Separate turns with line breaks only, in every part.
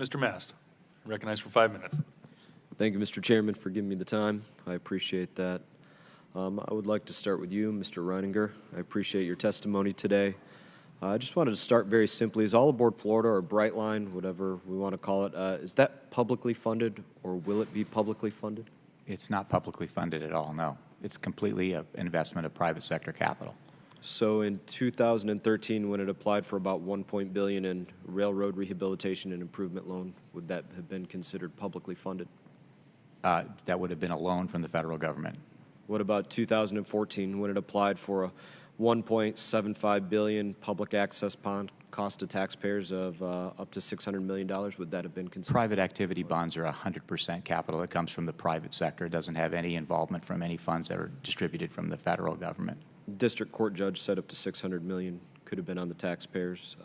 Mr. Mast, recognized for 5 minutes.
Thank you, Mr. Chairman, for giving me the time. I appreciate that. I would like to start with you, Mr. Reininger. I appreciate your testimony today. I just wanted to start very simply. Is All Aboard Florida, or Brightline, whatever we want to call it, is that publicly funded, or will it be publicly funded?
It's not publicly funded at all, no. It's completely an investment of private sector capital.
So in 2013, when it applied for about $1 billion in railroad rehabilitation and improvement loan, would that have been considered publicly funded?
That would have been a loan from the federal government.
What about 2014, when it applied for a $1.75 billion public access bond, cost to taxpayers of up to $600 million? Would that have been considered?
Private activity bonds are 100% capital that comes from the private sector. It doesn't have any involvement from any funds that are distributed from the federal government.
District court judge said up to $600 million could have been on the taxpayers.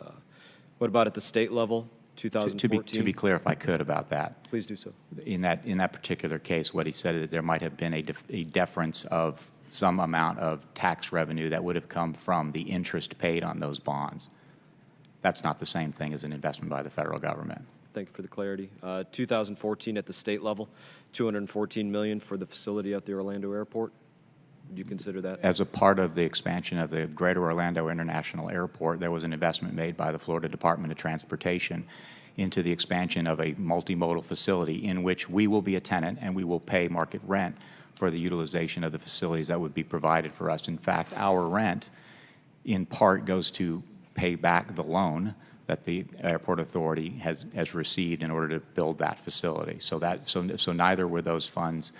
What about at the state level, 2014?
To be clear, if I could, about that.
Please do so.
In that particular case, what he said is that there might have been a deference of some amount of tax revenue that would have come from the interest paid on those bonds. That's not the same thing as an investment by the federal government.
Thank you for the clarity. 2014 at the state level, $214 million for the facility at the Orlando airport. Would you consider that?
As a part of the expansion of the Greater Orlando International Airport, there was an investment made by the Florida Department of Transportation into the expansion of a multimodal facility in which we will be a tenant and we will pay market rent for the utilization of the facilities that would be provided for us. In fact, our rent in part goes to pay back the loan that the airport authority has received in order to build that facility. So neither were those funds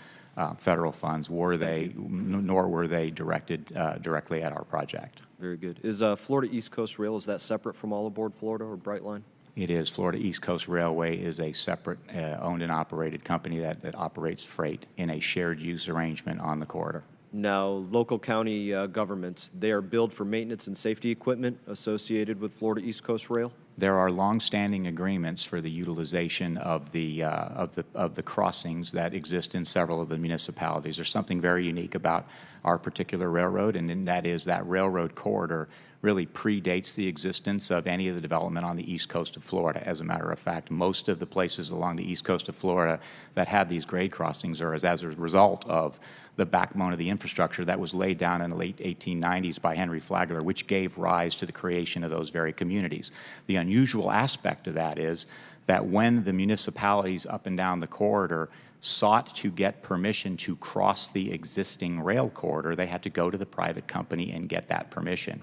federal funds, nor were they directed directly at our project.
Very good. Is Florida East Coast Rail, is that separate from All Aboard Florida or Brightline?
It is. Florida East Coast Railway is a separate owned and operated company that operates freight in a shared use arrangement on the corridor.
Now, local county governments, they are billed for maintenance and safety equipment associated with Florida East Coast Rail?
There are long-standing agreements for the utilization of the crossings that exist in several of the municipalities. There's something very unique about our particular railroad, and that is that railroad corridor really predates the existence of any of the development on the east coast of Florida. As a matter of fact, most of the places along the east coast of Florida that have these grade crossings are as a result of the backbone of the infrastructure that was laid down in the late 1890s by Henry Flagler, which gave rise to the creation of those very communities. The unusual aspect of that is that when the municipalities up and down the corridor sought to get permission to cross the existing rail corridor, they had to go to the private company and get that permission.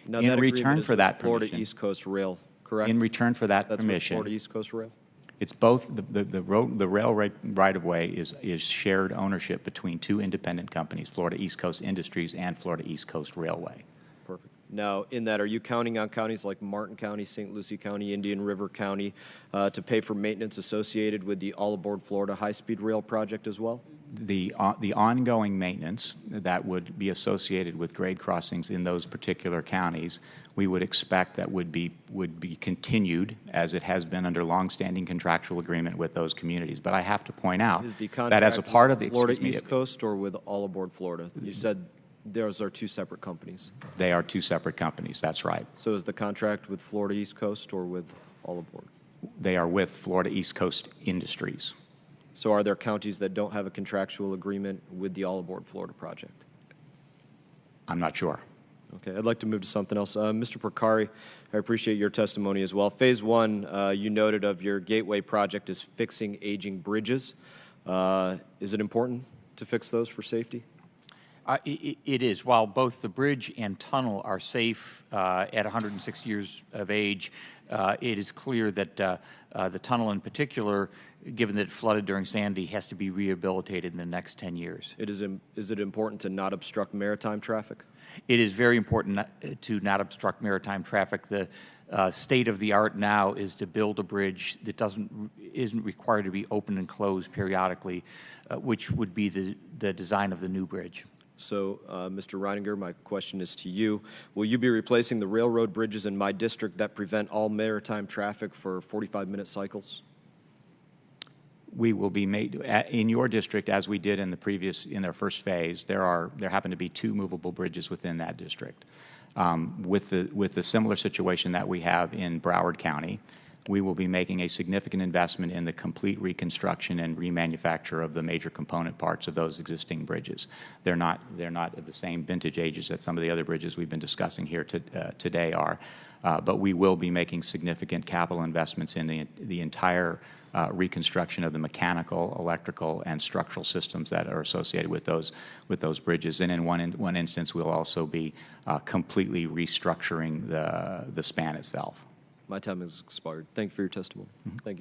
Now,
in return for that
Florida
permission,
East Coast Rail, correct?
in return for that
That's
permission,
Florida East Coast Rail?
it's both the rail right-of-way is shared ownership between two independent companies, Florida East Coast Industries and Florida East Coast Railway.
Perfect. Now, in that, are you counting on counties like Martin County, St. Lucie County, Indian River County to pay for maintenance associated with the All Aboard Florida high-speed rail project as well?
The ongoing maintenance that would be associated with grade crossings in those particular counties, we would expect that would be continued as it has been under longstanding contractual agreement with those communities. But I have to point out that as a part of the
Florida East Coast or with All Aboard Florida, you said those are two separate companies.
They are two separate companies. That's right.
So is the contract with Florida East Coast or with All Aboard?
They are with Florida East Coast Industries.
So are there counties that don't have a contractual agreement with the All Aboard Florida project?
I'm not sure.
Okay, I'd like to move to something else. Mr. Percari, I appreciate your testimony as well. Phase one, you noted of your Gateway project is fixing aging bridges. Is it important to fix those for safety?
It is. While both the bridge and tunnel are safe at 106 years of age, it is clear that the tunnel in particular, given that it flooded during Sandy, has to be rehabilitated in the next 10 years.
Is it important to not obstruct maritime traffic?
It is very important to not obstruct maritime traffic. The state of the art now is to build a bridge that isn't required to be open and closed periodically, which would be the design of the new bridge.
So, Mr. Reininger, my question is to you. Will you be replacing the railroad bridges in my district that prevent all maritime traffic for 45-minute cycles?
We will be made in your district, as we did in their first phase. There happen to be two movable bridges within that district. With the similar situation that we have in Broward County, we will be making a significant investment in the complete reconstruction and remanufacture of the major component parts of those existing bridges. They're not of the same vintage ages that some of the other bridges we've been discussing here today are, but we will be making significant capital investments in the entire reconstruction of the mechanical, electrical, and structural systems that are associated with those bridges. And in one instance, we'll also be completely restructuring the span itself.
My time has expired. Thank you for your testimony. Thank you.